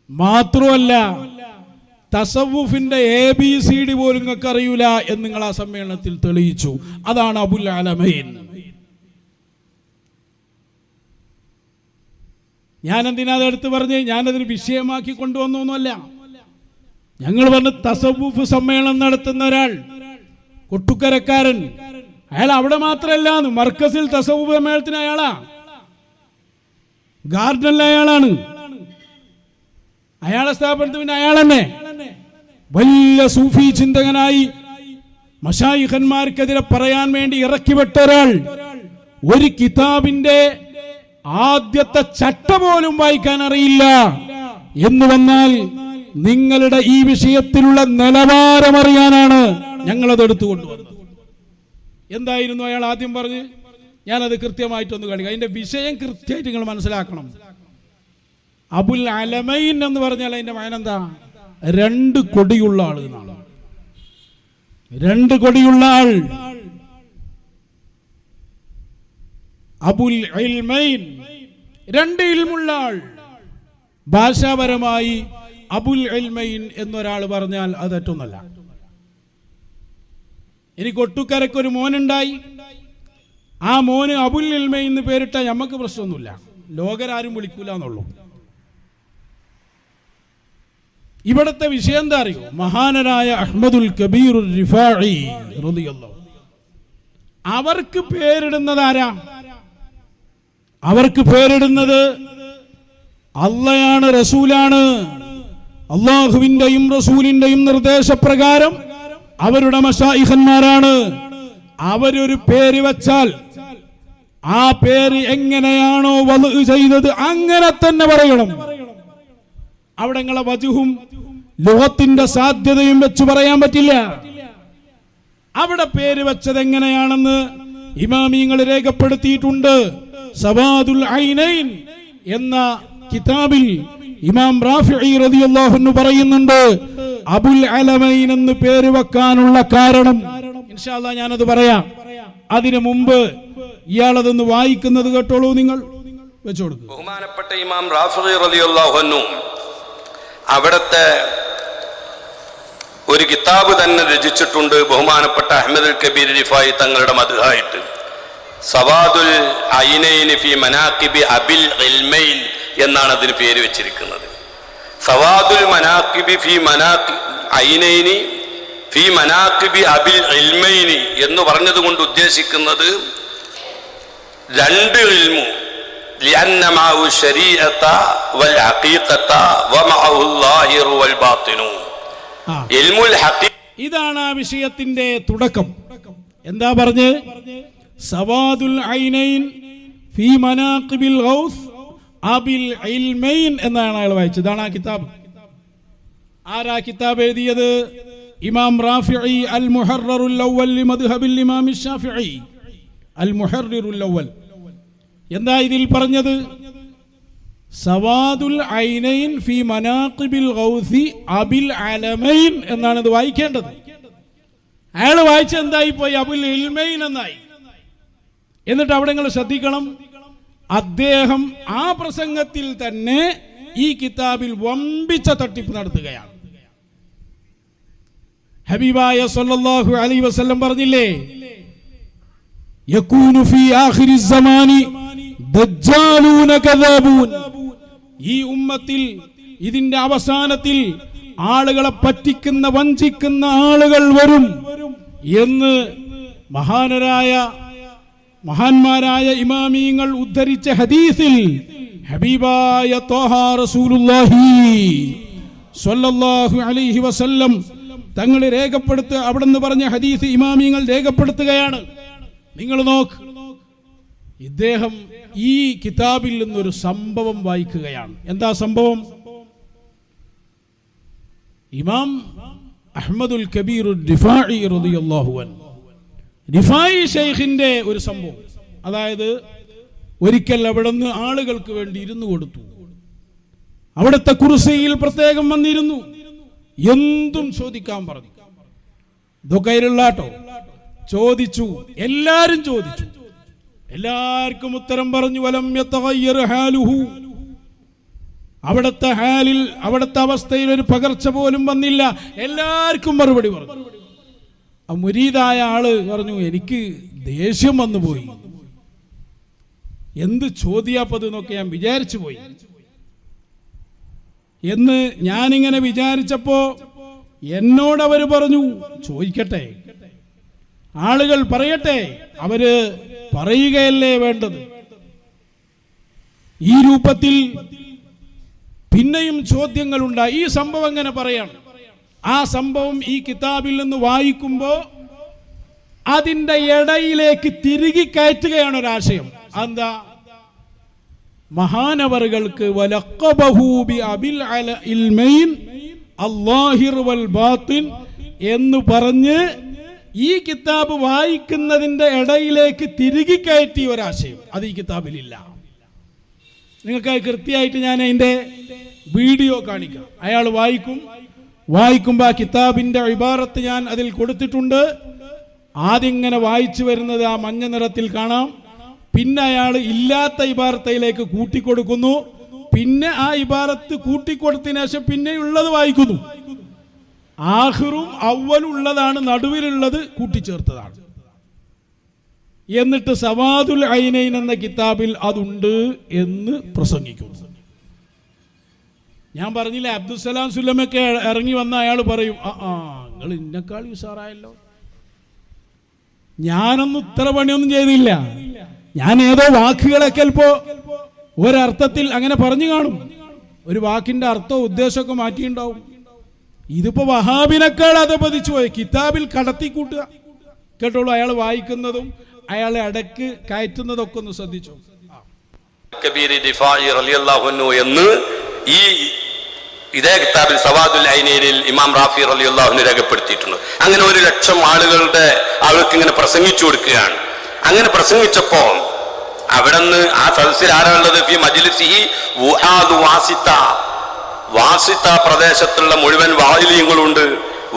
മാത്രമല്ല തസവുഫിന്റെ ABCD പോലും നിങ്ങൾക്ക് അറിയൂല എന്ന് നിങ്ങൾ ആ സമ്മേളനത്തിൽ തെളിയിച്ചു. അതാണ് അബുൽ അലമൈൻ. ഞാനെന്തിനാ അതെടുത്ത് പറഞ്ഞ് ഞാനതൊരു വിഷയമാക്കി കൊണ്ടുവന്നൊന്നുമല്ല. ഞങ്ങൾ പറഞ്ഞ് തസവുഫ് സമ്മേളനം നടത്തുന്ന ഒരാൾ കൊട്ടുക്കരക്കാരൻ, അയാൾ അവിടെ മാത്രമല്ല, മർക്കസിൽ തസവുഫ് സമ്മേളനത്തിന് അയാളാ, ഗാർഡനിൽ അയാളാണ്, അയാളെ സ്ഥാപനത്തിൽ പിന്നെ അയാൾ തന്നെ വലിയ സൂഫി ചിന്തകനായി മശായിഖന്മാർക്കെതിരെ പറയാൻ വേണ്ടി ഇറക്കിവിട്ട ഒരാൾ ഒരു കിതാബിന്റെ ആദ്യത്തെ ചട്ട പോലും വായിക്കാൻ അറിയില്ല എന്ന് വന്നാൽ നിങ്ങളുടെ ഈ വിഷയത്തിലുള്ള നിലവാരം അറിയാനാണ് ഞങ്ങളത് എടുത്തുകൊണ്ടുവന്നത്. എന്തായിരുന്നു അയാൾ ആദ്യം പറഞ്ഞ്? ഞാനത് കൃത്യമായിട്ടൊന്ന് കളിക്കാം. അതിന്റെ വിഷയം കൃത്യമായിട്ട് നിങ്ങൾ മനസ്സിലാക്കണം. അബുൽ അലമൈൻ എന്ന് പറഞ്ഞാൽ അതിന്റെ മയനെന്താ? രണ്ട് കൊടിയുള്ള ആൾ എന്നാണ്. രണ്ട് കൊടിയുള്ള ആൾ അബുൽ ഇൽമൈൻ, രണ്ട് ഇൽമുള്ള ആൾ. ഭാഷാപരമായി അബുൽ ഇൽമൈൻ എന്നൊരാൾ പറഞ്ഞാൽ അത് തെറ്റൊന്നല്ല. എനിക്ക് ഒട്ടുക്കരക്കൊരു മോനുണ്ടായി, ആ മോന് അബുൽ ഇൽമൈൻ എന്ന് പേരിട്ടാൽ നമുക്ക് പ്രശ്നമൊന്നുമില്ല, ലോകരാരും വിളിക്കൂല എന്നുള്ളൂ. ഇവിടുത്തെ വിഷയം എന്താ അറിയോ? മഹാനരായ അഹ്മദുൽ കബീർ റിഫാഇ റളിയല്ലാഹു, അവർക്ക് പേരിടുന്നത് ആരാ? അവർക്ക് പേരിടുന്നത് അള്ളയാണ്, റസൂലാണ്. അള്ളാഹുവിന്റെയും റസൂലിന്റെയും നിർദ്ദേശപ്രകാരം അവരുടെ മശായിഖന്മാരാണ്. അവരൊരു പേര് വെച്ചാൽ ആ പേര് എങ്ങനെയാണോ വദ്ഉ ചെയ്തത് അങ്ങനെ തന്നെ പറയണം. അവിടെ നിങ്ങളെ വജുഹും ലുഗത്തിന്റെ സാധ്യതയും വെച്ച് പറയാൻ പറ്റില്ല. അവിടെ പേര് വെച്ചത് എങ്ങനെയാണെന്ന് ഇമാമിങ്ങൾ രേഖപ്പെടുത്തിയിട്ടുണ്ട്. സവാദുൽ ഐനൈൻ എന്ന കിതാബിൽ ഇമാം റാഫിഈ റളിയല്ലാഹു അൻഹു പറയുന്നുണ്ട് അബുൽ അലമൈൻ എന്ന് പേര് വെക്കാനുള്ള കാരണം. ഇൻഷാ അല്ലാഹ് ഞാനത് പറയാം. അതിനു മുമ്പ് ഇയാളതൊന്ന് വായിക്കുന്നത് കേട്ടോളൂ, നിങ്ങൾ വെച്ചു കൊടുക്കുക. ബഹുമാനപ്പെട്ട ഇമാം റാഫിഈ റളിയല്ലാഹു അൻഹു അവിടത്തെ ഒരു കിതാബ് തന്നെ രചിച്ചിട്ടുണ്ട്. ബഹുമാനപ്പെട്ട അഹ്മദുൽ കബീർ റിഫായി തങ്ങളുടെ മദ്ഹായിട്ട് സവാദുൽ ഐനൈനി ഫി മനാഖിബി അബിൽ ഇൽമൈൻ എന്നാണ് അതിന് പേര് വെച്ചിരിക്കുന്നത്. സവാദുൽ മനാഖിബി ഫി ഐനൈനി ഫി മനാഖിബി അബിൽ ഇൽമൈനി എന്ന് പറഞ്ഞതുകൊണ്ട് ഉദ്ദേശിക്കുന്നത് രണ്ട് ഇൽമു, لأن معه الشريعة والحقيقة ومعه الظاهر والباطن. علم الحقيقة. ഇതാണ് ആ വിഷയത്തിന്റെ തുടക്കം. എന്താ പറഞ്ഞ്? സവാദുൽ ഐനൈൻ ഫി മനാഖിബിൽ ഗൗസ് അബിൽ ഇൽമൈൻ എന്നാണ് അയാൾ വായിച്ചത്. ഇതാണ് ആ കിതാബ്. ആരാ കിതാബ് എഴുതിയത്? ഇമാം റാഫിഈ അൽ മുഹററുൽ അവ്വൽ ലിമദ്ഹബിൽ ഇമാം ശാഫിഈ. അൽ മുഹററുൽ അവ്വൽ എന്താ ഇതിൽ പറഞ്ഞത്? സവാദുൽ ഐനൈൻ ഫി മനാഖിബിൽ ഗൗസി അബിൽ അലമൈൻ എന്നാണ് ഇത് വായിക്കേണ്ടത്. അയാൾ വായിച്ച എന്തായി പോയി? അബുൽ ഇൽമൈൻ എന്നായി. എന്നിട്ട് അവിടെ നിങ്ങൾ ശ്രദ്ധിക്കണം, അദ്ദേഹം ആ പ്രസംഗത്തിൽ തന്നെ ഈ കിതാബിൽ വമ്പിച്ച തട്ടിപ്പ് നടത്തുകയാണ്. ഹബീബായ സല്ലല്ലാഹു അലൈഹി വസല്ലം പറഞ്ഞില്ലേ, യകൂനു ഫീ ആഖിരി സമാനി ദജ്ജാലൂന കദാബൂൻ. ഈ ഉമ്മത്തിൽ ഇതിന്റെ അവസാനത്തിൽ ആളുകളെ പറ്റിക്കുന്ന വഞ്ചിക്കുന്ന ആളുകൾ വരും എന്ന് മഹാന്മാരായ ഇമാമിയങ്ങൾ ഉദ്ധരിച്ച ഹദീസിൽ ഹബീബായ ത്വാഹ റസൂലുള്ളാഹി സ്വല്ലല്ലാഹു അലൈഹി വസല്ലം തങ്ങൾ അവിടെന്ന് പറഞ്ഞ ഹദീസ് ഇമാമിയങ്ങൾ രേഖപ്പെടുത്തുകയാണ്. നിങ്ങൾ നോക്ക്, ഇദ്ദേഹം ഈ കിതാബിൽ നിന്നൊരു സംഭവം വായിക്കുകയാണ്. എന്താ സംഭവം? ഇമാം അഹ്മദുൽ കബീർ റിഫാഇ റളിയല്ലാഹു അൻഹു, റിഫാഇ ശൈഖിന്റെ ഒരു സംഭവം. അതായത് ഒരിക്കൽ അവിടെ നിന്ന് ആളുകൾക്ക് വേണ്ടി ഇരുന്നു കൊടുത്തു. അവിടുത്തെ കുർസിയിൽ പ്രത്യേകം വന്നിരുന്നു, എന്തും ചോദിക്കാൻ പറഞ്ഞു. ദുഃഖയിലുള്ളാട്ടോ ചോദിച്ചു, എല്ലാരും ചോദിച്ചു, എല്ലാവർക്കും ഉത്തരം പറഞ്ഞു. വലം യതഗയ്യർ ഹാലുഹു, അവിടുത്തെ ഹാലിൽ, അവിടുത്തെ അവസ്ഥയിൽ ഒരു പകർച്ച പോലും വന്നില്ല. എല്ലാവർക്കും മറുപടി പറഞ്ഞു. ആ മുരീദായ ആള് പറഞ്ഞു, എനിക്ക് ദേഷ്യം വന്നുപോയി, എന്ത് ചോദ്യാപ്പത് എന്നൊക്കെ ഞാൻ വിചാരിച്ചു പോയി എന്ന് ഞാനിങ്ങനെ വിചാരിച്ചപ്പോ എന്നോടവർ പറഞ്ഞു, ചോദിക്കട്ടെ, ആളുകൾ പറയട്ടെ, അവര് പറയുകയല്ലേ വേണ്ടത്. ഈ രൂപത്തിൽ പിന്നെയും ചോദ്യങ്ങളുണ്ടായി. ഈ സംഭവം എങ്ങനെ പറയാം? ആ സംഭവം ഈ കിതാബിൽ നിന്ന് വായിക്കുമ്പോൾ അതിൻ്റെ ഇടയിലേക്ക് തിരികെ കയറ്റുകയാണ് ഒരാശയം. എന്താ? മഹാനവറുകൾക്ക് വലഖബഹു ബി അബിൽ ഇൽമൈൻ അല്ലാഹിർ വൽ ബാത്തിൻ എന്ന് പറഞ്ഞ് ഈ കിതാബ് വായിക്കുന്നതിൻ്റെ ഇടയിലേക്ക് തിരികെ കയറ്റിയ ഒരാശയം അത് ഈ കിതാബിലില്ല. നിങ്ങൾക്ക് കൃത്യമായിട്ട് ഞാൻ അതിൻ്റെ വീഡിയോ കാണിക്കാം. അയാൾ വായിക്കുമ്പോൾ ആ കിതാബിൻ്റെ ഇബാറത്ത് ഞാൻ അതിൽ കൊടുത്തിട്ടുണ്ട്. ആദ്യം ഇങ്ങനെ വായിച്ചു വരുന്നത് ആ മഞ്ഞ നിറത്തിൽ കാണാം. പിന്നെ അയാൾ ഇല്ലാത്ത ഇബാറത്തയിലേക്ക് കൂട്ടിക്കൊടുക്കുന്നു. പിന്നെ ആ ഇബാറത്ത് കൂട്ടിക്കൊടുത്തതിന് ശേഷം പിന്നെയുള്ളത് വായിക്കുന്നു. ആഖിറും അവ്വലും ഉള്ളതാണ്, നടുവിലുള്ളത് കൂട്ടിച്ചേർത്തതാണ്. എന്നിട്ട് സവാദുൽ ഐനൈൻ എന്ന കിതാബിൽ അതുണ്ട് എന്ന് പ്രസംഗിക്കുന്നു. ഞാൻ പറഞ്ഞില്ലേ, അബ്ദുസലാം സുല്ലമൊക്കെ ഇറങ്ങി വന്ന അയാൾ പറയും, നിങ്ങൾ ഇന്നെക്കാൾ ഉഷാറായല്ലോ, ഞാനൊന്നും ഇത്ര പണിയൊന്നും ചെയ്തില്ല, ഞാൻ ഏതോ വാക്കുകളൊക്കെ ചിലപ്പോ ഒരർത്ഥത്തിൽ അങ്ങനെ പറഞ്ഞു കാണും, ഒരു വാക്കിന്റെ അർത്ഥവും ഉദ്ദേശമൊക്കെ മാറ്റിയിട്ടുണ്ടാവും. ഇതിപ്പോ വഹാബിനേക്കാൾ അധപതിച്ചു പോയി, കിതാബിൽ കടത്തിക്കൂട്ടുക. കേട്ടോളൂ, അയാൾ വായിക്കുന്നതും അയാളെ അടക്ക് കയറ്റുന്നതൊക്കെ ഒന്ന് ശ്രദ്ധിച്ചു. എന്ന് ഈ ഇതേ കിതാബിൽ സവാദുൽ ഐനയിൽ ഇമാം റാഫി റളിയല്ലാഹു അൻഹു രേഖപ്പെടുത്തിയിട്ടുണ്ട്. അങ്ങനെ 100,000 ആളുകൾക്ക് ഇങ്ങനെ പ്രസംഗിച്ചു കൊടുക്കുകയാണ്. അങ്ങനെ പ്രസംഗിച്ചപ്പോ അവിടെ നിന്ന് ആ സദസ്സിൽ ആരാളുള്ളത്? ഫി മജ്ലിസിഹി വുആദു വാസിത്ത പ്രദേശത്തുള്ള മുഴുവൻ വായിലിയങ്ങളുണ്ട്.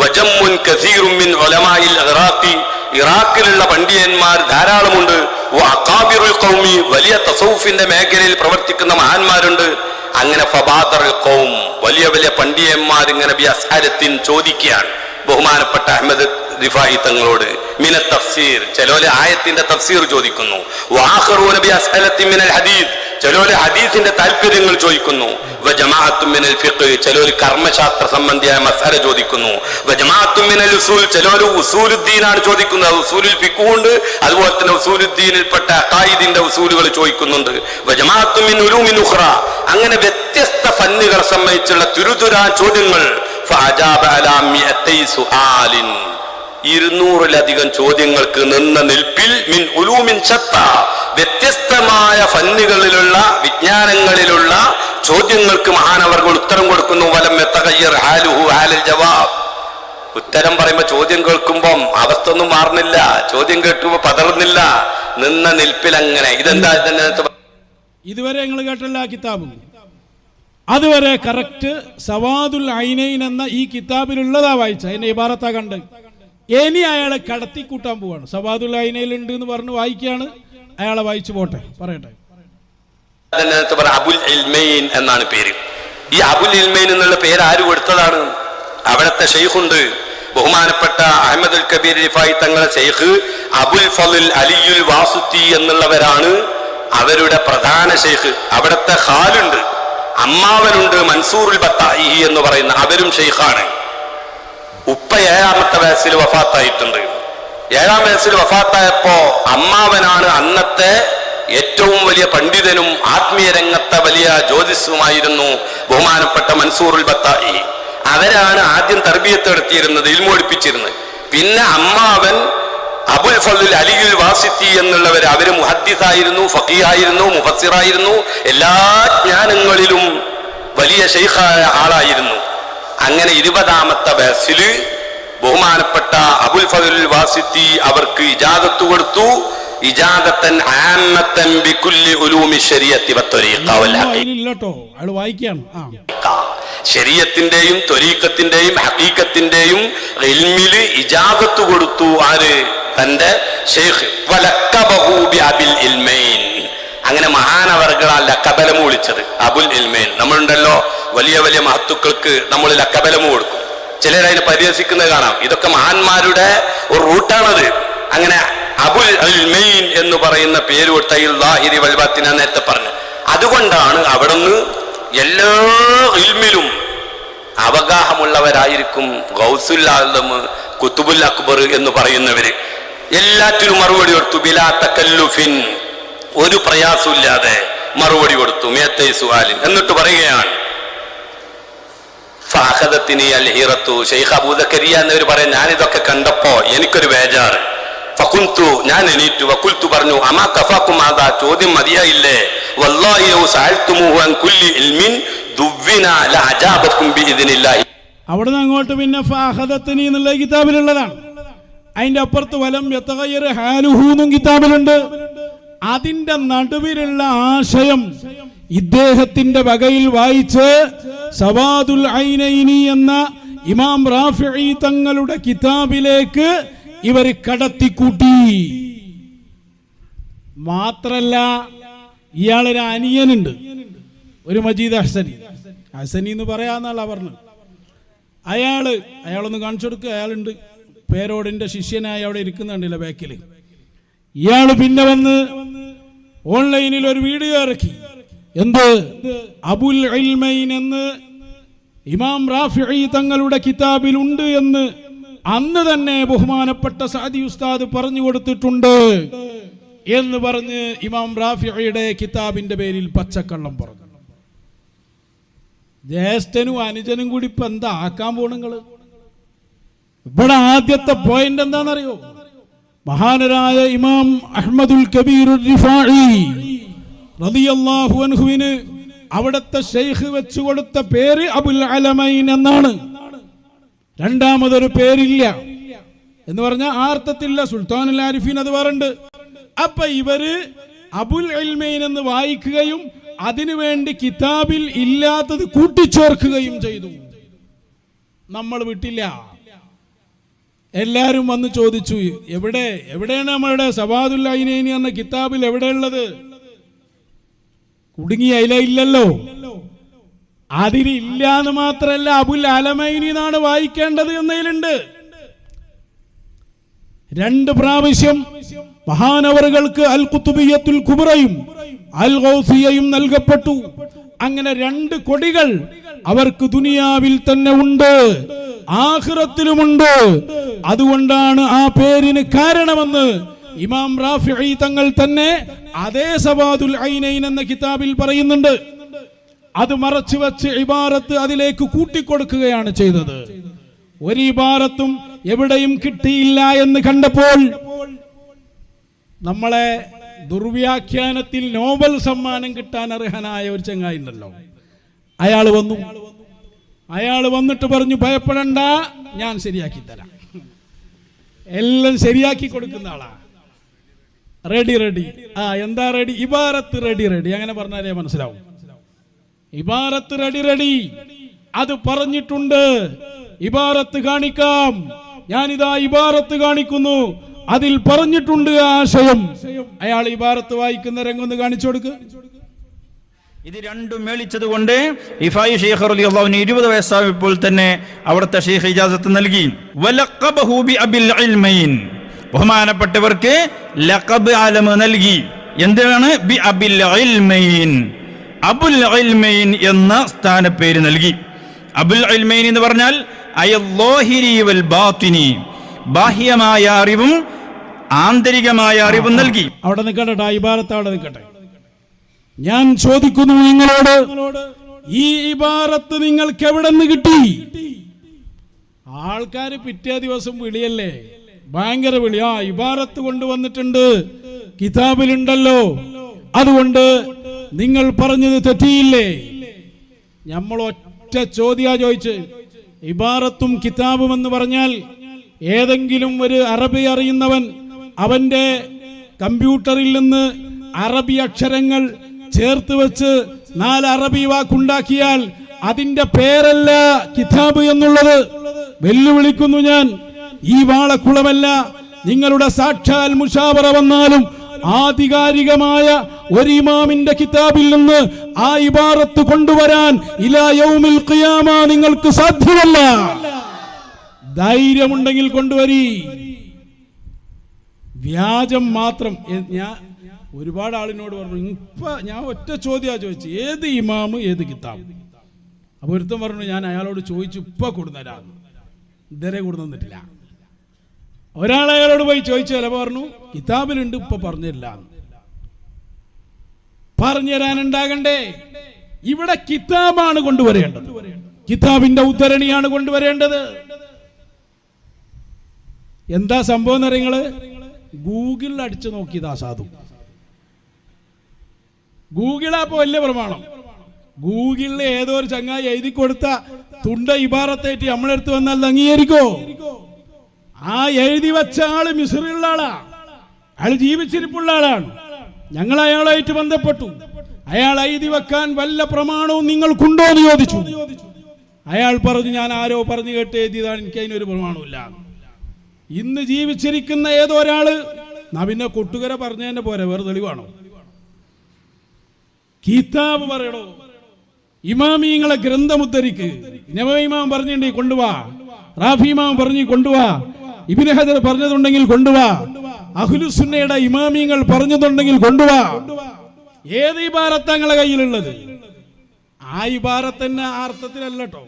വജമ്മുൻ കസീറും മിൻ ഉലമാഇൽ ഇറാഖിലുള്ള പണ്ഡിതന്മാർ ധാരാളമുണ്ട്. വഅഖാബിറുൽ ഖൗമി, വലിയ തസൗഫിന്റെ മേഖലയിൽ പ്രവർത്തിക്കുന്ന മഹാന്മാരുണ്ട്. അങ്ങനെ ഫബാദറുൽ ഖൗം, വലിയ വലിയ പണ്ഡിതന്മാർ ഇങ്ങനെ ബി അസ്അലത്തിൻ ചോദിക്കുകയാണ് ബഹുമാനപ്പെട്ട അഹ്മദ് റിഫായി തങ്ങളോട്. മിന തഫ്സീർ, ചിലോല് ആയത്തിന്റെ തഫ്സീർ ചോദിക്കുന്നു. വആഖറൂന ബി അസ്അലത്തിൻ മിനൽ ഹദീസ്, ചിലോല് ഹദീസിന്റെ താല്പര്യങ്ങൾ ചോദിക്കുന്നു. വജമാഅത്തുൻ മിനൽ ഫിഖ്, ചിലോല് കർമ്മശാസ്ത്ര സംബന്ധിയായ മസ്അല ചോദിക്കുന്നു. വജമാഅത്തുൻ മിനൽ ഉസൂൽ, ചിലോല് ഉസൂലുദ്ദീനാണ് ചോദിക്കുന്നത്. ഉസൂലുൽ ഫിഖ് ഉണ്ട്, അതുപോലെ തന്നെ ഉസൂലുദ്ദീനിൽപ്പെട്ട അഖായിദിന്റെ ഉസൂലുകൾ ചോദിക്കുന്നുണ്ട്. വജമാഅത്തുൻ മിൻ ഉലൂമിൻ ഉഖ്റ, അങ്ങനെ വ്യത്യസ്ത ഫന്നുകളെ സംബന്ധിച്ചുള്ള തുരുതുരാ ചോദ്യങ്ങൾ. ഫഅജാബ അലാ 200 സുആലിൻ, 200-ലധികം ചോദ്യങ്ങൾക്ക് നിന്ന നിൽപ്പിൽ മിൻ ഉലൂമിൻ ശത്ത, വ്യത്യസ്തമായ ഫന്നുകളിലുള്ള വിജ്ഞാനങ്ങളിലുള്ള ചോദ്യങ്ങൾക്ക് മഹാനവർകൾ ഉത്തരം കൊടുക്കുന്നു. വലം യതഗയ്യർ ഹാലുഹു ഹാലൽ ജവാബ്, ഉത്തരം പറയുമ്പോൾ ചോദ്യം കേൾക്കുമ്പം അവസ്ഥ ഒന്നും മാറുന്നില്ല, ചോദ്യം കേൾക്കുമ്പോൾ പതറുന്നില്ല, നിന്ന നിൽപ്പിൽ അങ്ങനെ. ഇതെന്താ? ഇതുവരെ നിങ്ങൾ കേട്ടല്ല ആ കിതാബും, അതുവരെ കറക്റ്റ് സവാദുൽ ഐനൈൻ എന്ന ഈ കിതാബിലുള്ളതാ വായിച്ച, അതിന്റെ ഇബാറത്താ കണ്ട്. ഇനി അയാളെ കടത്തിക്കൂട്ടാൻ പോവാണ്. സവാദുൽ ഐനയിൽ ഉണ്ട് എന്ന് പറഞ്ഞ് വായിക്കുകയാണ്. അയാളെ വായിച്ചു പോട്ടെ, പറയട്ടെ. അബുൽ ഇൽമൈൻ എന്നാണ് പേര്. ഈ അബുൽ ഇൽമൈൻ എന്നുള്ള പേര് ആര് കൊടുത്തതാണ്? അവിടുത്തെ ഷെയ്ഖുണ്ട്, ബഹുമാനപ്പെട്ട അഹ്മദുൽ കബീർ റിഫായി തങ്ങളെ ഷെയ്ഖ് അബുൽ ഫളിൽ അലിയുൽ വാസുത്തി എന്നുള്ളവരാണ് അവരുടെ പ്രധാന ഷെയ്ഖ്. അവിടുത്തെ ഖാലുണ്ട്, അമ്മാവനുണ്ട് മൻസൂറുൽ ബത്തായി എന്ന് പറയുന്ന, അവരും ഷെയ്ഖാണ്. ഉപ്പ 7-ാമത്തെ വയസ്സിൽ വഫാത്തായിട്ടുണ്ട്. 7-ാം വയസ്സിൽ വഫാത്തായപ്പോ അമ്മാവനാണ് അന്നത്തെ ഏറ്റവും വലിയ പണ്ഡിതനും ആത്മീയ രംഗത്തെ വലിയ ജ്യോതിസുമായിരുന്നു ബഹുമാനപ്പെട്ട മൻസൂറുൽ ബത്തായി. അവരാണ് ആദ്യം തർബിയത്ത് നടത്തിയിരുന്നത്, ഇൽമു പഠിപ്പിച്ചിരുന്നത്. പിന്നെ അമ്മാവൻ അബുൽ ഫളിൽ അലിയുൽ വാസിത്തി എന്നുള്ളവർ, അവര് മുഹദ്ദിസായിരുന്നു, ഫഖീഹായിരുന്നു, മുഫസ്സിറായിരുന്നു, എല്ലാ ജ്ഞാനങ്ങളിലും വലിയ ശൈഖായ ആളായിരുന്നു. അങ്ങനെ 20-ാമത്തെ വയസ്സിൽ ബഹുമാനപ്പെട്ട അബുൽ ഫളിൽ വാസിത്തി അവർക്ക് ഇജാദത്ത് കൊടുത്തു. ഇജാദത്തൻ ആമ്മത്തൻ ബികുല്ലി ഉലൂമി ശരീഅത്തി വത്വരീഖ വൽ ഹഖീഖ, ശരീഅത്തിന്റെയും ത്വരീഖത്തിന്റെയും ഹഖീഖത്തിന്റെയും ഇൽമില് ഇജാദത്ത് കൊടുത്തു. ആര്? തന്റെ ഷെയ്ഖ്. വലക്കബഹു ബി അബിൽ ഇൽമൈൻ, അങ്ങനെ മഹാനവർകളാൽ ലക്കബലമു വിളിച്ചത് അബുൽ ഇൽമൈൻ. നമ്മളുണ്ടല്ലോ വലിയ വലിയ മഹത്തുക്കൾക്ക് നമ്മൾ ലക്കബലമു കൊടുക്കും. ചിലർ അതിനെ പരിഹസിക്കുന്നത് കാണാം. ഇതൊക്കെ മഹാന്മാരുടെ ഒരു റൂട്ടാണത്. അങ്ങനെ അബുൽ ഇൽമൈൻ എന്ന് പറയുന്ന പേര് കൊടുത്ത വൽബാത്തിന നേരത്തെ പറഞ്ഞു. അതുകൊണ്ടാണ് അവിടുന്ന് എല്ലാ ഇൽമിലും അവഗാഹമുള്ളവരായിരിക്കും ഗൗസുൽ ആലം, കുത്തുബുൽ അക്ബർ എന്ന് പറയുന്നവര്. എല്ലാറ്റിനും മറുപടി കൊടുത്തു. ബിലാ തകല്ലുഫിൻ, ഒരു പ്രയാസമില്ലാതെ മറുപടി കൊടുത്തു. മിയത്തൈ സുആലിൻ. എന്നിട്ട് പറയുകയാണ് ഫഅഖദത്നി അൽഹിറത്തു. ശൈഖ് അബൂദക്കരിയ എന്നവർ പറയാൻ, ഞാനിതൊക്കെ കണ്ടപ്പോ എനിക്കൊരു ബേജാറ്. ഫഖുൽതു, ഞാൻ എണീറ്റു. വഖുൽതു, പറഞ്ഞു, അമാ കഫാക്കും ആദാ, ചോദ്യം മതിയായില്ലേ? വല്ലാഹി ലൗ സഅൽതുമുഹു അൻ കുല്ലി ഇൽമിൻ ദുവ്വിന ലഅജാബകും ബിഇദ്നില്ലാഹി. അവിടുന്ന് അങ്ങോട്ട് പിന്നെ ഫഅഖദത്നി എന്നുള്ള കിതാബിലുള്ളതാണ്. അതിന്റെ അപ്പുറത്ത് വലം യതഗയ്യർ ഹാലുഹു എന്നും കിതാബിലുണ്ട്. അതിന്റെ നടുവിലുള്ള ആശയം ഇദ്ദേഹത്തിന്റെ വകയിൽ വായിച്ച് സവാദുൽ ഐനൈനി എന്ന ഇമാം റാഫിഈ തങ്ങളുടെ കിതാബിലേക്ക് ഇവർ കടത്തിക്കൂട്ടി. മാത്രല്ല, ഇയാളൊരു അനിയനുണ്ട്, ഒരു മജീദ് ഹസനി എന്ന് പറയാന്നാളാ പറഞ്ഞു. അയാളൊന്ന് കാണിച്ചു കൊടുക്കുക. അയാളുണ്ട്, പേരോടിന്റെ ശിഷ്യനായി അവിടെ ഇരിക്കുന്നുണ്ടല്ലോ ബാക്കില്. ഇയാള് പിന്നെ വന്ന് ഓൺലൈനിൽ ഒരു വീഡിയോ ഇറക്കി. എന്ത്? അബുൽ ഇൽമൈൻ എന്ന് ഇമാം റാഫിഈ തങ്ങളുടെ കിതാബിലുണ്ട് എന്ന് അന്ന് തന്നെ ബഹുമാനപ്പെട്ട സഅദി ഉസ്താദ് പറഞ്ഞു കൊടുത്തിട്ടുണ്ട് എന്ന് പറഞ്ഞ് ഇമാം റാഫിഈയുടെ കിതാബിന്റെ പേരിൽ പച്ചക്കള്ളം പറഞ്ഞു. ജ്യേഷ്ഠനും അനുജനും കൂടി ഇപ്പൊ എന്താ ആക്കാൻ പോണുങ്ങള്? ഇവിടെ ആദ്യത്തെ പോയിന്റ് എന്താണെന്നറിയോ? മഹാനരായ ഇമാം അഹ്മദുൽ കബീർ റിഫാഈ റളിയല്ലാഹു അൻഹുവിന് അവിടുത്തെ ശൈഖ് വെച്ചു കൊടുത്ത പേര് അബുൽ അലമൈൻ എന്നാണ്. രണ്ടാമതൊരു പേരില്ല എന്ന് പറഞ്ഞാൽ ആർത്ഥത്തില്ല. സുൽത്താനുൽ ആരിഫീൻ അത് പറയുന്നുണ്ട്. അപ്പൊ ഇവര് അബുൽ ഇൽമൈൻ എന്ന് വായിക്കുകയും അതിനുവേണ്ടി കിതാബിൽ ഇല്ലാത്തത് കൂട്ടിച്ചേർക്കുകയും ചെയ്തു. നമ്മൾ വിട്ടില്ല. എല്ലാരും വന്ന് ചോദിച്ചു, എവിടെയാണ് നമ്മളുടെ സവാദുൽ ഐനൈനി എന്ന കിതാബിൽ എവിടെയുള്ളത്? കുടുങ്ങി ഇല്ലല്ലോ. അതിലില്ല എന്ന് മാത്രല്ല, അബുൽ അലമൈനി എന്നാണ് വായിക്കേണ്ടത് എന്നതിലുണ്ട്. 2 പ്രാവശ്യം മഹാനവറുകൾക്ക് അൽ ഖുതുബിയ്യത്തുൽ കുബ്രയും അൽ ഗൗസിയയും നൽകപ്പെട്ടു. അങ്ങനെ 2 കൊടികൾ അവർക്ക് ദുനിയാവിൽ തന്നെ ഉണ്ട്, ആഖിറത്തിലുമുണ്ട്. അതുകൊണ്ടാണ് ആ പേരിന് കാരണമെന്ന് ഇമാം റാഫിഈ തങ്ങൾ തന്നെ അതേ സവാദുൽ ഐനൈൻ എന്ന കിതാബിൽ പറയുന്നുണ്ട്. അത് മറച്ചു വെച്ച് ഇബാറത്ത് അതിലേക്ക് കൂട്ടിക്കൊടുക്കുകയാണ് ചെയ്തത്. ഒരു ഇബാറത്തും എവിടെയും കിട്ടിയില്ല എന്ന് കണ്ടപ്പോൾ നമ്മളെ ദുർവ്യാഖ്യാനത്തിൽ നോബൽ സമ്മാനം കിട്ടാൻ അർഹനായ ഒരു ചങ്ങായി ഉണ്ടല്ലോ, അയാൾ വന്നിട്ട് പറഞ്ഞു, ഭയപ്പെടണ്ട, ഞാൻ ശരിയാക്കി തരാം. എല്ലാം ശരിയാക്കി കൊടുക്കുന്ന ആളാ. റെഡി. എന്താ റെഡി? ഇബാറത്ത് റെഡി. അങ്ങനെ പറഞ്ഞാലേ മനസ്സിലാവും. ഇബാറത്ത് റെഡി. അത് പറഞ്ഞിട്ടുണ്ട്. ഇബാറത്ത് കാണിക്കാം. ഞാനിതാ ഇബാറത്ത് കാണിക്കുന്നു. അതിൽ പറഞ്ഞിട്ടുണ്ട് ആശയം. അയാൾ ഇബാറത്ത് വായിക്കുന്ന രംഗൊന്ന് കാണിച്ചു കൊടുക്ക്. ഇത് രണ്ടും മേളിച്ചത് കൊണ്ട് റിഫായി ശൈഖ് റളിയല്ലാഹു അൻഹു 20 വയസ്സായപ്പോൾ തന്നെ അവിടുത്തെ ശൈഖ് ഇജാസത്ത് നൽകി. വലഖബഹു ബി അബിൽ ഇൽമൈൻ, ബഹുമാനപ്പെട്ടവർക്ക് ലഖബ് ആലം നൽകി. എന്താണ്? ബി അബിൽ ഇൽമൈൻ, അബുൽ ഇൽമൈൻ എന്ന സ്ഥാനപ്പേര് നൽകി. അബുൽ ഇൽമൈൻ എന്ന് പറഞ്ഞാൽ അയല്ലാഹിരി വൽ ബാത്തിനി, ബാഹ്യമായ അറിവും ആന്തരികമായ അറിവും നൽകി. അവിടെ നിൽക്കട്ടെ, ഇബാറത്ത് അവിടെ നിൽക്കട്ടെ. ഞാൻ ചോദിക്കുന്നു നിങ്ങളോട്, ഈ ഇബാറത്ത് നിങ്ങൾക്ക് എവിടെ നിന്ന് കിട്ടി? ആൾക്കാര് പിറ്റേ ദിവസം വിളിയല്ലേ, ഭയങ്കര വിളി. ഇബാറത്ത് കൊണ്ടുവന്നിട്ടുണ്ട്, കിതാബിലുണ്ടല്ലോ, അതുകൊണ്ട് നിങ്ങൾ പറഞ്ഞത് തെറ്റിയില്ലേ? നമ്മൾ ഒറ്റ ചോദ്യാ ചോദിച്ച്. ഇബാറത്തും കിതാബും എന്ന് പറഞ്ഞാൽ ഏതെങ്കിലും ഒരു അറബി അറിയുന്നവൻ അവന്റെ കമ്പ്യൂട്ടറിൽ നിന്ന് അറബി അക്ഷരങ്ങൾ ചേർത്ത് വെച്ച് 4 അറബി വാക്കുണ്ടാക്കിയാൽ അതിന്റെ പേരല്ല കിതാബ് എന്നുള്ളത്. വെല്ലുവിളിക്കുന്നു ഞാൻ. ഈ വാളക്കുളമല്ല, നിങ്ങളുടെ സാക്ഷാൽ മുഷാവറ വന്നാലും ആധികാരികമായ ഒരു ഇമാമിന്റെ കിതാബിൽ നിന്ന് ആ ഇബാറത്ത് കൊണ്ടുവരാൻ ഇലാ യൗമിൽ ഖിയാമ നിങ്ങൾക്ക് സാധ്യമല്ല. ധൈര്യമുണ്ടെങ്കിൽ കൊണ്ടുവരി. വ്യാജം മാത്രം. ഞാൻ ഒരുപാട് ആളിനോട് പറഞ്ഞു, ഇപ്പൊ ഞാൻ ഒറ്റ ചോദ്യമാണ് ചോദിച്ചു, ഏത് ഇമാമ് ഏത് കിതാബ്? അപ്പൊ ഒരുത്തം പറഞ്ഞു, ഞാൻ അയാളോട് ചോദിച്ചു ഇപ്പൊ കൊടുന്നരാ, ഇതുവരെ കൊടുന്നിട്ടില്ല. ഒരാൾ അയാളോട് പോയി ചോദിച്ചു, ചിലപ്പോൾ പറഞ്ഞു കിതാബിലുണ്ട്, ഇപ്പൊ പറഞ്ഞില്ല. പറഞ്ഞുതരാനുണ്ടാകണ്ടേ? ഇവിടെ കിതാബാണ് കൊണ്ടുവരേണ്ടത്, കിതാബിന്റെ ഉദ്ധരണിയാണ് കൊണ്ടുവരേണ്ടത്. എന്താ സംഭവം എന്ന് നിങ്ങള് ഗൂഗിളിൽ അടിച്ചു നോക്കിയതാ സാധു. ഗൂഗിളാപ്പോ വലിയ പ്രമാണം. ഗൂഗിളിൽ ഏതോ ഒരു ചങ്ങായി എഴുതി കൊടുത്ത തുണ്ട ഇബാറത്തേറ്റ് നമ്മളെടുത്ത് വന്നാൽ അംഗീകരിക്കോ? ആ എഴുതി വെച്ച ആള് മിസ്രിലുള്ള ആളാ, അയാൾ ജീവിച്ചിരിപ്പുള്ള ആളാണ്. ഞങ്ങൾ അയാളായിട്ട് ബന്ധപ്പെട്ടു. അയാൾ എഴുതി വെക്കാൻ വല്ല പ്രമാണവും നിങ്ങൾക്കുണ്ടോ എന്ന് ചോദിച്ചു. അയാൾ പറഞ്ഞു, ഞാൻ ആരോ പറഞ്ഞു കേട്ട് എഴുതിയതാണ്, എനിക്ക് അതിനൊരു പ്രമാണമില്ല. ഇന്ന് ജീവിച്ചിരിക്കുന്ന ഏതോ ഒരാള് പിന്നെ കൊട്ടുകര പറഞ്ഞതിന്റെ പോരെ, വേറെ തെളിവാണോ? കിതാബ് പറയണോ? ഇമാമിങ്ങളെ ഗ്രന്ഥം ഉദ്ധരിക്ക്. നബവി ഇമാം പറഞ്ഞിട്ടുണ്ടെങ്കിൽ കൊണ്ടുവാ, റാഫി ഇമാം പറഞ്ഞു കൊണ്ടുവാ, ഇബ്നു ഹജർ പറഞ്ഞതുണ്ടെങ്കിൽ കൊണ്ടുവാ, അഹ്ലുസുന്നയുടെ ഇമാമിങ്ങൾ പറഞ്ഞതുണ്ടെങ്കിൽ കൊണ്ടുവാ. ഏത് ഇബാറത്ത് നിങ്ങളെ കയ്യിലുള്ളത്? ആ ഇബാറത്ത് തന്നെ ആ അർത്ഥത്തിലല്ല കേട്ടോ.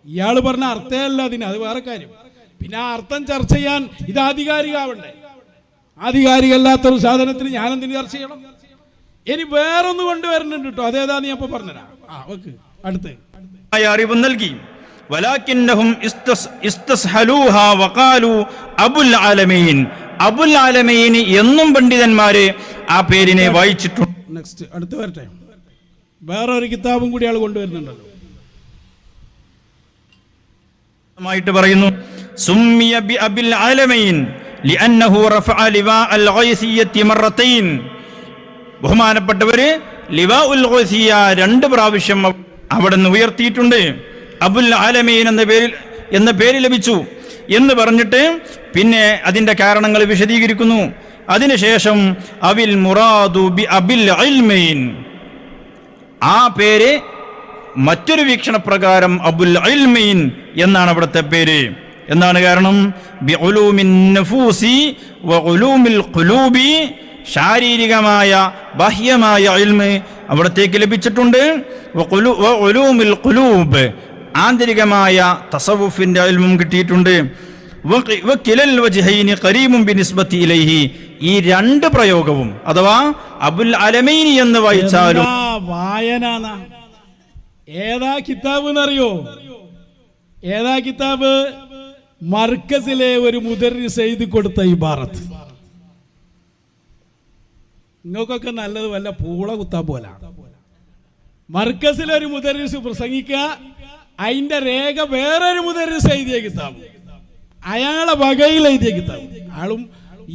ഇയാള് പറഞ്ഞ അർത്ഥമല്ല അതിന്, അത് വേറെ കാര്യം. പിന്നെ ആ അർത്ഥം ചർച്ച ചെയ്യാൻ ഇത് ആധികാരികമാവണ്ടേ? ആധികാരികല്ലാത്തൊരു സാധനത്തിന് ഞാനെന്തിന് ചർച്ച ചെയ്യണം? ഇനി വേറൊന്ന് കൊണ്ടുവരുന്നുണ്ട് കേട്ടോ, അതേതാന്ന് ഞാൻ ഇപ്പൊ പറഞ്ഞുതരാം. അടുത്ത് അറിവ് നൽകി. വലാകിന്നഹും ഇസ്തസ്ഹലൂഹാ വഖാലു അബുൽ ആലമീൻ. അബുൽ ആലമീൻ എന്നും പണ്ഡിതന്മാരെ ആ പേരിനെ വായിച്ചിട്ടുണ്ട്. നെക്സ്റ്റ് അടുത്ത് വരട്ടെ. വേറൊരു കിതാബും കൂടി ആൾ കൊണ്ടുവരുന്നുണ്ടല്ലോ. ായിട്ട് പറയുന്നു, സുമ്മിയ ബി അബിൽ ആലമീൻ ലിഅന്നഹു റഫഅ ലിവാ അൽ ഗൈസിയ്യത്തി മറത്തൈൻ. ബഹുമാനപ്പെട്ടവര് ലിവാ ഉൽ ഗൈസിയ്യ 2 പ്രാവശ്യം അവിടെ നിന്ന് ഉയർത്തിയിട്ടുണ്ട്. അബുൽ ആലമീൻ എന്ന പേര് ലഭിച്ചു എന്ന് പറഞ്ഞിട്ട് പിന്നെ അതിന്റെ കാരണങ്ങൾ വിശദീകരിക്കുന്നു. അതിനുശേഷം അവിൽ മുറാദു ബി അബിൽ ഇൽമൈൻ, ആ പേര് മറ്റൊരു വീക്ഷണപ്രകാരം അബുൽ ഇൽമൈൻ എന്നാണ് അവിടുത്തെ പേര്. എന്താണ് കാരണം? ബി ഉലൂമിൻ നഫൂസി വ ഉലൂമിൽ ഖുലൂബി, ശാരീരികമായ ബാഹ്യമായ ഇൽമ് അവിടത്തേക്ക് ലഭിച്ചിട്ടുണ്ട്. വ ഉലൂമിൽ ഖുലൂബ്, ആന്തരികമായ തസവുഫിന്റെ ഇൽമും കിട്ടിയിട്ടുണ്ട്. വകിലൽ വജ്ഹൈനി ഖരീമുൻ ബിനിസ്ബതി ഇലൈഹി, ഈ 2 പ്രയോഗവും അഥവാ അബുൽ അലമൈനി എന്ന് വായിച്ചാലും വായന. ഏതാ കിതാബ് എന്നറിയോ? ഏതാ കിതാബ്? മർക്കസിലെ ഒരു മുദർരിസ് എഴുതി കൊടുത്ത ഇബാറത്ത്. നിങ്ങൾക്കൊക്കെ നല്ലത് വല്ല പൂള കുത്താൻ പോല. മർക്കസിലെ ഒരു മുദർരിസ് പ്രസംഗിക്കുക, അതിന്റെ രേഖ വേറൊരു മുദർരിസ് എഴുതിയ കിതാബ്, അയാളെ വകയിൽ എഴുതിയ കിതാബ്. ആളും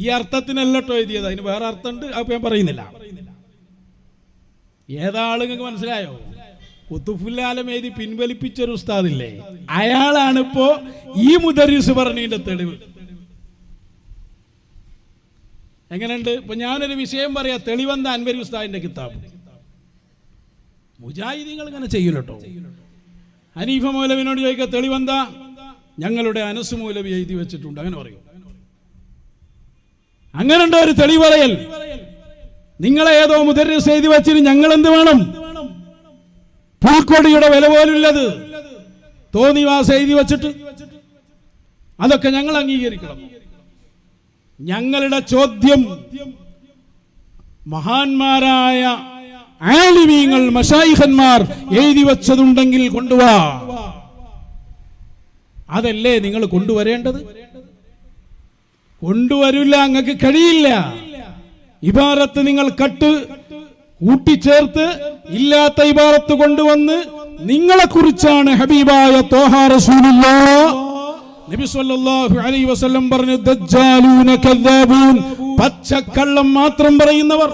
ഈ അർത്ഥത്തിനല്ലോ എഴുതിയത്, അതിന് വേറെ അർത്ഥമുണ്ട്, അപ്പൊ ഞാൻ പറയുന്നില്ല. ഏതാള് നിങ്ങൾക്ക് മനസ്സിലായോ? കുത്തുഫുല്ലാലം എഴുതി പിൻവലിപ്പിച്ചൊരു ഉസ്താദില്ലേ, അയാളാണ് ഇപ്പോ ഈ മുദർരിസ് പറഞ്ഞതിന്റെ തെളിവ്. എങ്ങനെയുണ്ട്? ഇപ്പൊ ഞാനൊരു വിഷയം പറയാ, തെളിവെന്താ? അൻവരി ഉസ്താദിന്റെ കിതാബ്. മുജാഹിദീങ്ങൾ ഇങ്ങനെ ചെയ്യൂലട്ടോ. ഹനീഫ മൗലവിനോട് ചോദിക്കുക, തെളിവെന്താ? ഞങ്ങളുടെ അനസ് മൗലവി എഴുതി വെച്ചിട്ടുണ്ട്, അങ്ങനെ പറയൂ. അങ്ങനെയുണ്ടോ ഒരു തെളിവ് പറയൽ? നിങ്ങളെ ഏതോ മുദർരിസ് എഴുതി വെച്ചിട്ട് ഞങ്ങൾ എന്ത് വേണം? പുൽക്കൊടിയുടെ വില പോലുള്ളത് തോന്നിവാസ എഴുതി വെച്ചിട്ട് അതൊക്കെ ഞങ്ങൾ അംഗീകരിക്കണം. ഞങ്ങളുടെ ചോദ്യം, മഹാന്മാരായ ആലിമീങ്ങൾ മശായിഖന്മാർ എഴുതി വെച്ചതുണ്ടെങ്കിൽ കൊണ്ടുവാ. അതല്ലേ നിങ്ങൾ കൊണ്ടുവരേണ്ടത്? കൊണ്ടുവരില്ല, നിങ്ങൾക്ക് കഴിയില്ല. ഇബാറത്ത് നിങ്ങൾ കൂട്ടിച്ചേർത്ത് ഇല്ലാത്ത ഇബാറത്ത് കൊണ്ടുവന്ന് നിങ്ങളെ കുറിച്ചാണ് ഹബീബായ ത്വാഹാ റസൂലുള്ളാഹ് നബി സല്ലല്ലാഹു അലൈഹി വസല്ലം പറഞ്ഞു, ദജ്ജാലൂന കദ്ദാബൂൻ, പച്ചക്കള്ളം മാത്രം പറയുന്നവർ,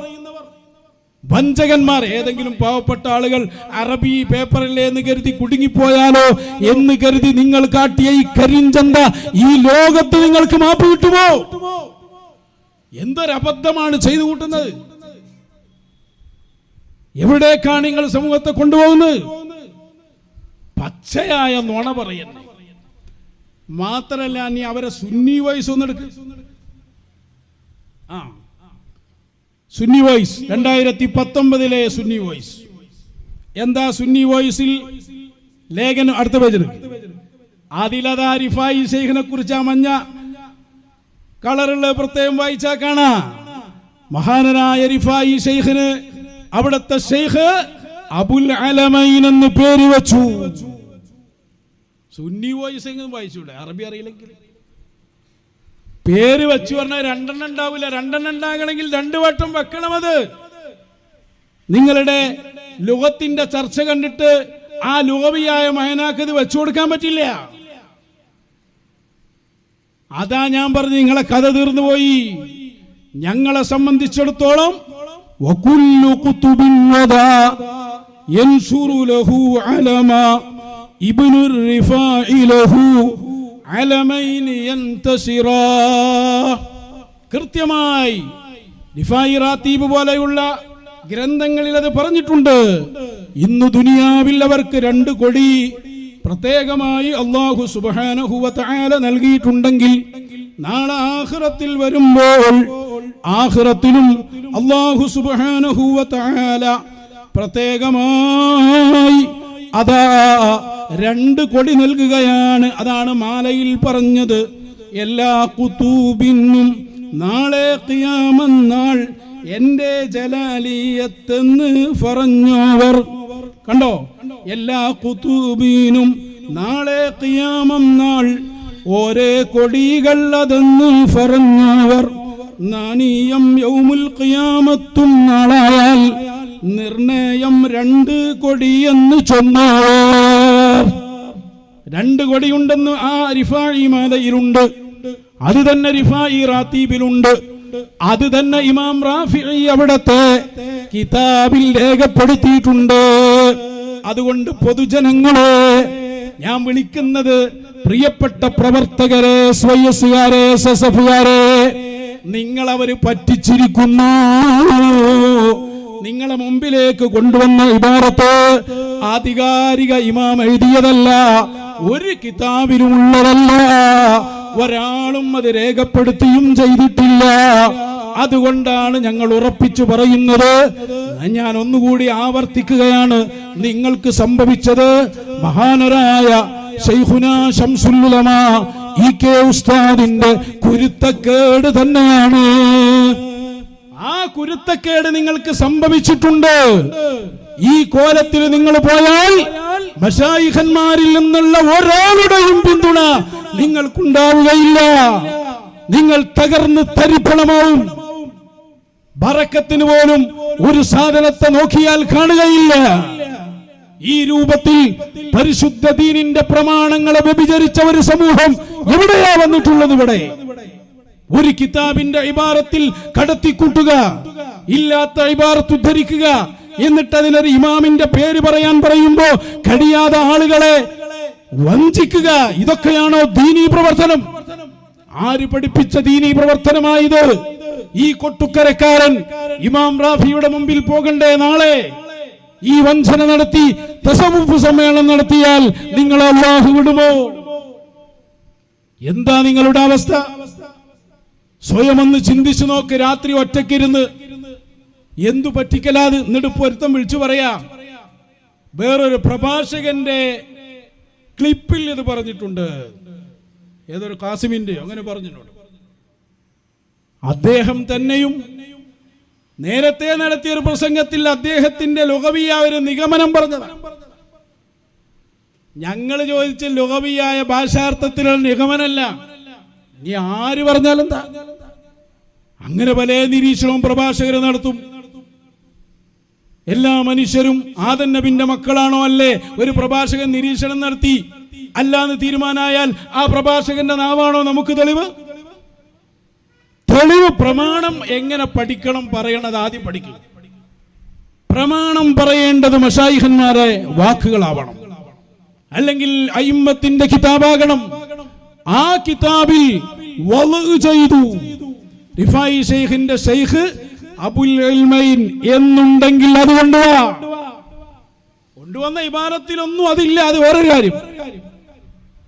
വഞ്ചകന്മാർ. ഏതെങ്കിലും പാവപ്പെട്ട ആളുകൾ അറബി പേപ്പറില്ലേ എന്ന് കരുതി കുടുങ്ങിപ്പോയാലോ എന്ന് കരുതി നിങ്ങൾ കാട്ടിയ ഈ കരിഞ്ചന്ത ഈ ലോകത്ത് നിങ്ങൾക്ക് മാപ്പ് കിട്ടുമോ? എന്തൊരബദ്ധമാണ് ചെയ്തു കൂട്ടുന്നത്. എവിടേക്കാണ് നിങ്ങൾ സമൂഹത്തെ കൊണ്ടുപോകുന്നത്? പച്ചയായ നുണ പറയുന്നത് മാത്രല്ല, നീ അവരെ സുന്നി വോയിസ് ഒന്നെടുക്ക്. Sunni voice 2019 Sunni voice. എന്താ സുന്നി വോയിസിൽ ലേഖനം? അടുത്ത പേജിൽ അതിലതാ റിഫായി ശൈഖിനെ കുറിച്ച് ആ മഞ്ഞ കളറുള്ള പ്രത്യേകം വായിച്ചാ കാണാ. മഹാനരായ റിഫായി ശൈഖിന് അവിടുത്തെ ശൈഖ് അബുൽ അലമൈൻ എന്ന് പേര് വെച്ചു. സുന്നി വോയിസ് എങ്ങനെ വായിച്ചൂടെ? അറബി അറിയില്ലെങ്കിൽ പേര് വെച്ചു പറഞ്ഞാൽ 2 എണ്ണം ഉണ്ടാവില്ല. 2 എണ്ണം ഉണ്ടാകണമെങ്കിൽ 2 വട്ടം വെക്കണം. അത് നിങ്ങളുടെ ലുഗത്തിന്റെ ചർച്ച കണ്ടിട്ട് ആ ലുഗവിയായ മഹനാക്ക് ഇത് വെച്ചു കൊടുക്കാൻ പറ്റില്ല. അതാ ഞാൻ പറഞ്ഞു, നിങ്ങളെ കഥ തീർന്നു പോയി. ഞങ്ങളെ സംബന്ധിച്ചിടത്തോളം വകുല്ലു ഖുതുബിൻ വദാ യൻസുറു ലഹു അലമാ ഇബ്നുർ റിഫാഇ ലഹു അലമൈൻ യന്തസിറാ. കൃത്യമായി റിഫായി റാത്തീബ് പോലെയുള്ള ഗ്രന്ഥങ്ങളിൽ അത് പറഞ്ഞിട്ടുണ്ട്. ഇന്ന് ദുനിയാവിൽ അവർക്ക് 2 കൊടി പ്രത്യേകമായി അല്ലാഹു സുബ്ഹാനഹു വ തആല നൽകിയിട്ടുണ്ടെങ്കിൽ, നാളെ ആഖിറത്തിൽ വരുമ്പോൾ ആഖിറത്തിലും അല്ലാഹു സുബ്ഹാനഹു വ തആല പ്രത്യേകമായി അതാ 2 കൊടി നൽകുകയാണ്. അതാണ് മാലയിൽ പറഞ്ഞത്, എല്ലാ ഖുതൂബിനും നാളെ ഖിയാമത്ത് നാൾ എന്റെ ജലാലിയത്തെന്ന് പറഞ്ഞവർ. കണ്ടോ? എല്ലാ ഖുതൂബിനും നാളെ ഖിയാമത്ത് നാൾ ഒരേ കൊടികൾ അതെന്ന് പറഞ്ഞവർ. നാനിയം യൗമുൽ ഖിയാമത്തും നാളായാൽ നിർണയം 2 കൊടിയെന്ന് ചൊന്നവർ. 2 കൊടിയുണ്ടെന്ന് ആ റിഫായി മാലയിലുണ്ട്. അത് തന്നെ റിഫായി റാത്തീബിലുണ്ട്. അത് തന്നെ ഇമാം റാഫിഈ അവിടത്തെ കിതാബിൽ രേഖപ്പെടുത്തിയിട്ടുണ്ട്. അതുകൊണ്ട് പൊതുജനങ്ങളെ ഞാൻ വിളിക്കുന്നത്, പ്രിയപ്പെട്ട പ്രവർത്തകരെ, സ്വയസുകാരെ, സസഫുകാരെ, നിങ്ങളവര് പറ്റിച്ചിരിക്കുന്നു. നിങ്ങളെ മുമ്പിലേക്ക് കൊണ്ടുവന്ന ഇബാറത്ത് ആധികാരിക ഇമാം എഴുതിയതല്ല, ഒരു കിതാബിലുമുള്ളതല്ല, ഒരാളും അത് രേഖപ്പെടുത്തിയും ചെയ്തിട്ടില്ല. അതുകൊണ്ടാണ് ഞങ്ങൾ ഉറപ്പിച്ചു പറയുന്നത്. ഞാൻ ഒന്നുകൂടി ആവർത്തിക്കുകയാണ്, നിങ്ങൾക്ക് സംഭവിച്ചത് മഹാനരായ ശൈഖുനാ ശംസുൽ ഉലമാ ഇ.കെ. ഉസ്താദിന്റെ കുരുത്തക്കേട് തന്നെയാണ്. ആ കുരുത്തക്കേട് നിങ്ങൾക്ക് സംഭവിച്ചിട്ടുണ്ട്. ഈ കോലത്തിൽ നിങ്ങൾ പോയാൽ മശായിഖന്മാരിൽ നിന്നുള്ള ഒരാളുടെയും പിന്തുണ നിങ്ങൾക്കുണ്ടാവുകയില്ല. നിങ്ങൾ തകർന്ന് തരിപ്പണമാവും. ബറക്കത്തിന് പോലും ഒരു സാധനത്തെ നോക്കിയാൽ കാണുകയില്ല. ഈ രൂപത്തിൽ പരിശുദ്ധ ദീനിന്റെ പ്രമാണങ്ങളെ വ്യഭിചരിച്ച ഒരു സമൂഹം എവിടെയാ വന്നിട്ടുള്ളത്? ഇവിടെ ഒരു കിതാബിന്റെ ഇബാറത്തിൽ കടത്തിക്കൂട്ടുക, ഇല്ലാത്ത ഇബാറത്ത് ഉദ്ധരിക്കുക, എന്നിട്ട് അതിലൊരു ഇമാമിന്റെ പേര് പറയാൻ പറയുമ്പോ കഴിയാതെ ആളുകളെ വഞ്ചിക്കുക. ഇതൊക്കെയാണോ ദീനീ പ്രവർത്തനം? ആര് പഠിപ്പിച്ച ദീനീ പ്രവർത്തനമായത്? ഈ കൊട്ടുക്കരക്കാരൻ ഇമാം റാഫിയുടെ മുമ്പിൽ പോകണ്ടേ നാളെ? ഈ വഞ്ചന നടത്തി തസവുഫ് സമ്മേളനം നടത്തിയാൽ നിങ്ങൾ അല്ലാഹു വിടുമോ? എന്താ നിങ്ങളുടെ അവസ്ഥ? സ്വയം ഒന്ന് ചിന്തിച്ചു നോക്ക്. രാത്രി ഒറ്റക്കിരുന്ന് എന്തു പറ്റിക്കലാത്. എന്നിട്ട് പൊരുത്തം വിളിച്ചു പറയാ. വേറൊരു പ്രഭാഷകന്റെ ക്ലിപ്പിൽ ഇത് പറഞ്ഞിട്ടുണ്ട്. ഏതൊരു കാസിമിന്റെ അങ്ങനെ പറഞ്ഞിട്ടുണ്ട്. അദ്ദേഹം തന്നെയും നേരത്തെ നടത്തിയൊരു പ്രസംഗത്തിൽ അദ്ദേഹത്തിന്റെ ലുഗവിയായ ഒരു നിഗമനം പറഞ്ഞതാണ്. ഞങ്ങൾ ചോദിച്ച ലുഗവിയായ ഭാഷാർത്ഥത്തിലുള്ള നിഗമനല്ല, നീ ആര് പറഞ്ഞാലെന്താ? അങ്ങനെ പല നിരീക്ഷണവും പ്രഭാഷകർ നടത്തും. എല്ലാ മനുഷ്യരും ആദം നബിന്റെ മക്കളാണോ അല്ലേ? ഒരു പ്രഭാഷകൻ നിരീക്ഷണം നടത്തി അല്ലാന്ന് തീരുമാനായാൽ ആ പ്രഭാഷകന്റെ നാവാണോ നമുക്ക് തെളിവ്? തെളിവ് പ്രമാണം എങ്ങനെ പഠിക്കണം പറയണത് ആദ്യം പഠിക്കും. പ്രമാണം പറയേണ്ടത് മശായിഖന്മാരെ വാക്കുകളാവണം, അല്ലെങ്കിൽ അയിമ്മത്തിന്റെ കിതാബാകണം. ആ കിതാബിൽ വളഅ് ചെയ്തു റിഫായി ഷെയ്ഖിന്റെ ഷെയ്ഖ് അബുൽ ഇൽമൈൻ എന്നുണ്ടെങ്കിൽ അത് കൊണ്ടുവന്ന ഇബാരത്തിലൊന്നും അതില്ല. അത് വേറൊരു കാര്യം.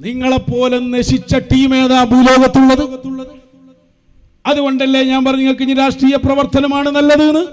നിങ്ങളെപ്പോലെ നശിച്ച ടീം ഏതാ ഭൂലോകത്തുള്ളത്? അതുകൊണ്ടല്ലേ ഞാൻ പറഞ്ഞു നിങ്ങൾക്ക് ഇനി രാഷ്ട്രീയ പ്രവർത്തനമാണ് നല്ലത് എന്ന്.